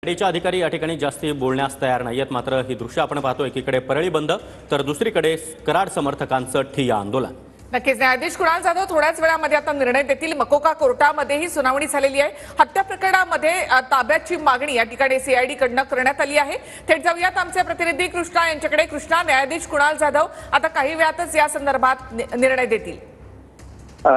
ईडीचे अधिकारी या ठिकाणी जास्ती बोलण्यास तयार नाहीयेत। मात्र ही दृश्य आपण पाहतो, एकीकडे परळी बंद तर दुसरीकडे कराड समर्थकांचं ठिय्या आंदोलन। नक्कीच न्यायाधीश कुणाल जाधव थोड्याच वेळामध्ये आता निर्णय देतील। मकोका कोर्टामध्येही सुनावणी झालेली आहे। हत्या प्रकरणामध्ये ताब्याची मागणी या ठिकाणी सीआयडी कडनं करण्यात आली आहे। थेट जाऊयात आमचे प्रतिनिधी कृष्णा यांच्याकडे। कृष्णा, न्यायाधीश कुणाल जाधव आता काही वेळातच या संदर्भात निर्णय देतील।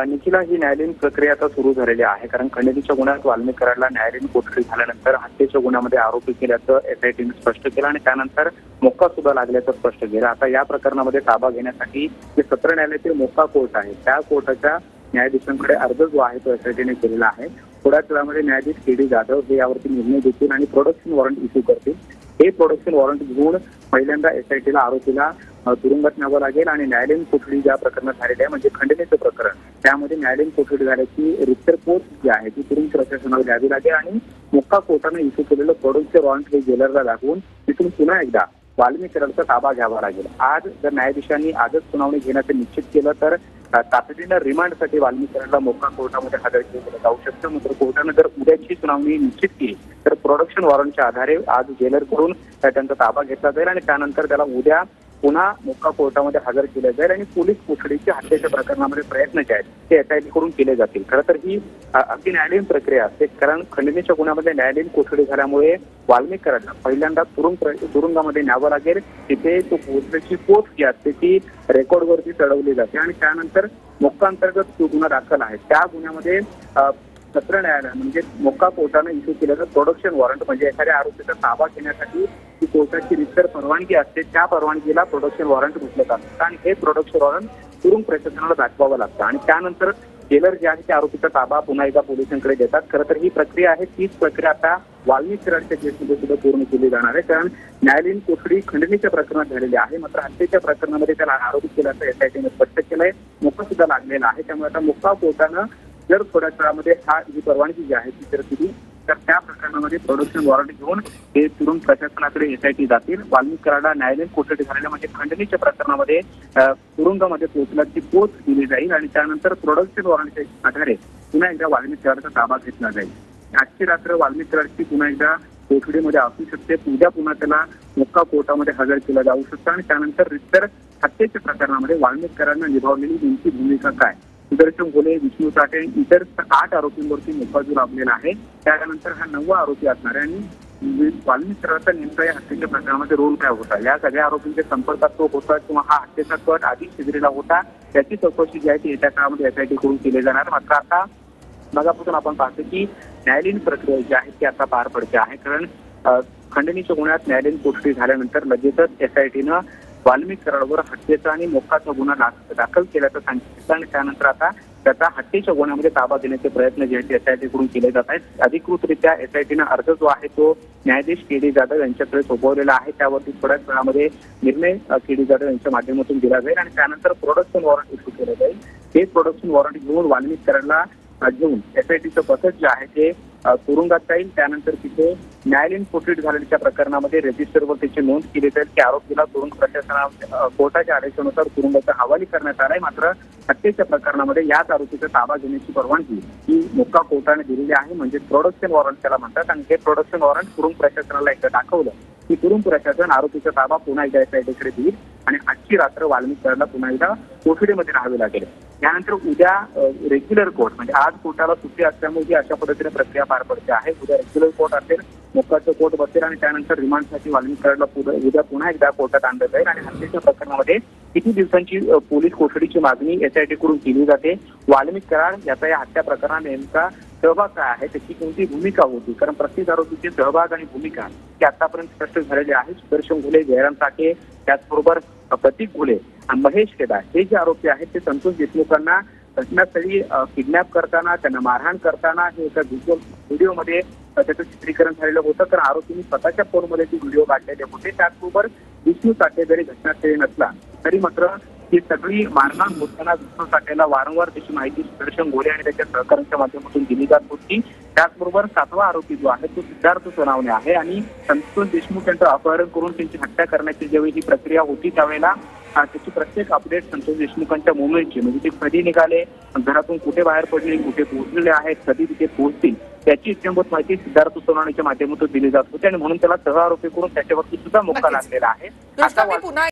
निखिला, ही न्यायालयीन प्रक्रिया आता सुरू झालेली आहे, कारण खंडणीच्या गुन्ह्यात वाल्मिक कराडला न्यायालयीन कोठडी झाल्यानंतर हत्येच्या गुन्ह्यामध्ये आरोपी केल्याचं एसआयटीने स्पष्ट केलं आणि त्यानंतर मोक्का सुद्धा लागल्याचं स्पष्ट केलं। आता या प्रकरणामध्ये ताबा घेण्यासाठी जे सत्र न्यायालयातील मोक्का कोर्ट आहे त्या कोर्टाच्या न्यायाधीशांकडे अर्ज जो आहे तो एसआयटीने केलेला आहे। थोड्याच वेळामध्ये न्यायाधीश के.डी. जाधव हे यावरती निर्णय देतील आणि प्रोडक्शन वॉरंट इश्यू करतील। हे प्रोडक्शन वॉरंट घेऊन पहिल्यांदा एसआयटीला आरोपीला तुरुंगात न्यावं लागेल आणि न्यायालयीन कोठडी ज्या प्रकरणात झालेली आहे, म्हणजे खंडणीचं प्रकरण, त्यामध्ये न्यायालयीन कोठडी झाल्याची रिक्टर पोस्ट जी आहे ती तुरुंग प्रशासनाला द्यावी लागेल आणि मोक्का कोर्टाने इश्यू केलेलं प्रोडक्शन वॉरंट हे जेलरला दाखवून तिथून पुन्हा एकदा वाल्मिक कराडचा ताबा घ्यावा लागेल। आज जर न्यायाधीशांनी आजच सुनावणी घेण्याचं निश्चित केलं तर तातडीनं रिमांडसाठी वाल्मिक कराडला मोक्का कोर्टामध्ये हजर केलं जाऊ शकतं। मात्र कोर्टानं जर उद्याची सुनावणी निश्चित केली तर प्रोडक्शन वॉरंटच्या आधारे आज जेलरकडून त्यांचा ताबा घेतला जाईल आणि त्यानंतर त्याला उद्या पुन्हा मोक्का कोर्टामध्ये हजर केलं जाईल आणि पोलीस कोठडीची हत्येच्या प्रकरणामध्ये प्रयत्न जे आहेत ते एसआयटी कडून केले जातील। खरं तर ही अगदी न्यायालयीन प्रक्रिया असते, कारण खंडणीच्या गुन्ह्यामध्ये न्यायालयीन कोठडी झाल्यामुळे वाल्मिक कराडला पहिल्यांदा तुरुंगामध्ये न्यावं लागेल। तिथे तो पोहोचण्याची पोस्ट जी असते ती रेकॉर्डवरती चढवली जाते आणि त्यानंतर मोक्का अंतर्गत जो गुन्हा दाखल आहे त्या गुन्ह्यामध्ये सत्र न्यायालय म्हणजे मोक्का कोर्टाने इश्यू केलेलं प्रोडक्शन वॉरंट, म्हणजे एखाद्या आरोपीचा ताबा घेण्यासाठी जी कोर्टाची रिक्टर परवानगी असते त्या परवानगीला प्रोडक्शन वॉरंट म्हटलं जातं आणि हे प्रोडक्शन वॉरंट तुरुंग प्रशासनाला दाखवावं लागतं आणि त्यानंतर जेलर जे आहे त्या आरोपीचा ताबा पुन्हा एकदा पोलिसांकडे देतात। खरं तर ही प्रक्रिया आहे, तीच प्रक्रिया आता वाल्मिक कराडच्या केसमध्ये सुद्धा पूर्ण केली जाणार आहे, कारण न्यायालयीन कोठडी खंडणीच्या प्रकरणात झालेली आहे। मात्र हत्येच्या प्रकरणामध्ये त्याला आरोपित केल्याचं एसआयटीने स्पष्ट केलंय। मोक्का सुद्धा लागलेला आहे, त्यामुळे आता मोक्का कोर्टानं जर थोड्याच वेळामध्ये ही परवानगी जी आहे ती जर दिली तर त्या प्रकरणामध्ये प्रोडक्शन वॉरंट घेऊन हे तुरुंग प्रशासनाकडे एसआयटी जातील। वाल्मिक कराडला न्यायालयीन कोठडी झालेल्या म्हणजे खंडणीच्या प्रकरणामध्ये तुरुंगामध्ये पोहोचण्याची पोस्ट दिली जाईल आणि त्यानंतर प्रोडक्शन वॉरंटच्या आधारे पुन्हा एकदा वाल्मिक कराडचा ताबा घेतला जाईल। आजची रात्र वाल्मिक कराडची पुन्हा एकदा कोठडीमध्ये असू शकते। उद्या पुन्हा त्याला मोक्का कोर्टामध्ये हजर केलं जाऊ शकतं आणि त्यानंतर रिक्तर हत्येच्या प्रकरणामध्ये वाल्मिक कराडनं निभावलेली नेमकी भूमिका काय, सुदर्शन घोले, विष्णू साठे, इतर 8 आरोपींवरती मोकाजू लाभलेला आहे। त्यानंतर हा 9वा आरोपी असणार आहे आणि वाल्मिक कराडचा नेमका या हत्येच्या प्रकरणामध्ये रोल काय होता, या सगळ्या आरोपींच्या संपर्कात तो होता किंवा हा हत्येचा कट आधी शिबिरीला होता, त्याची चौकशी जी आहे ती येत्या काळामध्ये एसआयटी कडून केली जाणार। मात्र आता मगापासून आपण पाहतो की न्यायालयीन प्रक्रिया जी आहे ती आता पार पडते आहे, कारण खंडणीच्या गुन्ह्यात न्यायालयीन कोठडी झाल्यानंतर लगेचच एसआयटीनं वाल्मिक कराडवर हत्येचा आणि मोक्काचा गुन्हा दाखल केल्याचं सांगितलं आणि त्यानंतर आता त्याचा हत्येच्या गुन्ह्यामध्ये ताबा देण्याचे प्रयत्न जे आहेत ते एसआयटी कडून केले जात आहेत। अधिकृतरित्या एसआयटीनं अर्ज जो आहे तो न्यायाधीश के.डी. जाधव यांच्याकडे सोपवलेला आहे, त्यावरती थोड्याच वेळामध्ये निर्णय के.डी. जाधव यांच्या माध्यमातून दिला जाईल आणि त्यानंतर प्रोडक्शन वॉरंट इश्यू केलं जाईल। हे प्रोडक्शन वॉरंट घेऊन वाल्मिक कराडला घेऊन एसआयटीचं पथक जे आहे ते तुरुंगात जाईल। त्यानंतर तिथे न्यायालयीन कोठडी झालेल्या प्रकरणामध्ये रजिस्टरवर त्याची नोंद केली जाईल की आरोपीला तुरुंग प्रशासना कोर्टाच्या आदेशानुसार तुरुंगाच्या हवाली करण्यात आलाय। मात्र हत्येच्या प्रकरणामध्ये याच आरोपीचा ताबा घेण्याची परवानगी ही मोक्का कोर्टाने दिलेली आहे, म्हणजे प्रोडक्शन वॉरंट त्याला म्हणतात आणि हे प्रोडक्शन वॉरंट तुरुंग प्रशासनाला एकदा दाखवलं की तुरुंग प्रशासन आरोपीचा ताबा पुन्हा एकदा एसआयटीकडे देईल आणि आजची रात्र वाल्मिक कराडला पुन्हा एकदा कोठडीमध्ये राहावे लागेल। यानंतर उद्या रेग्युलर कोर्ट, म्हणजे आज कोर्टाला सुट्टी असल्यामुळे अशा पद्धतीने प्रक्रिया पार पडते आहे। उद्या रेग्युलर कोर्ट असेल, मोक्काचं कोर्ट बसेल आणि त्यानंतर रिमांडसाठी वाल्मिक कराडला उद्या पुन्हा एकदा कोर्टात आणलं जाईल आणि हत्येच्या प्रकरणामध्ये किती दिवसांची पोलीस कोठडीची मागणी एसआयटी कडून केली जाते, वाल्मिक कराड याचा या हत्या प्रकरणात नेमका सहभाग काय आहे, त्याची कोणती भूमिका होती, कारण प्रत्येक आरोपीचे सहभाग आणि भूमिका ही आतापर्यंत स्पष्ट झालेली आहे। सुदर्शन घोले, जयराम साठे, त्याचबरोबर प्रतीक घोले आणि महेश केदार हे जे आरोपी आहेत ते संतोष देशमुखांना घटनास्थळी किडनॅप करताना, त्यांना मारहाण करताना हे एका व्हिडिओमध्ये त्याचं चित्रीकरण झालेलं होतं, कारण आरोपींनी स्वतःच्या फोनमध्ये ते व्हिडिओ काढलेले होते। त्याचबरोबर विष्णू साठे जरी घटनास्थळी नसला तरी मात्र ही सगळी मारहाण होताना विष्णू साठेला वारंवार त्याची माहिती सुदर्शन घोले आणि त्याच्या सहकाऱ्यांच्या माध्यमातून दिली जात होती। त्याचबरोबर 7वा आरोपी जो आहे तो सिद्धार्थ सोनावणे आहे आणि संतोष देशमुख यांचं अपहरण करून त्यांची हत्या करण्याची ज्यावेळी ही प्रक्रिया होती त्यावेळेला त्याची प्रत्येक अपडेट संतोष देशमुखांच्या मुवमेंटची, म्हणजे ते कधी निघाले, घरातून कुठे बाहेर पडले, कुठे पोहोचलेले आहेत, कधी तिथे पोहोचतील, त्याची इत्यंभूत माहिती सिद्धार्थ सोनवणेच्या माध्यमातून दिली जात होती आणि म्हणून त्याला सह आरोपी करून त्याच्यावरती सुद्धा मोक्का नक्कीच. लागलेला आहे. कृष्णा, आता मी पुन्हा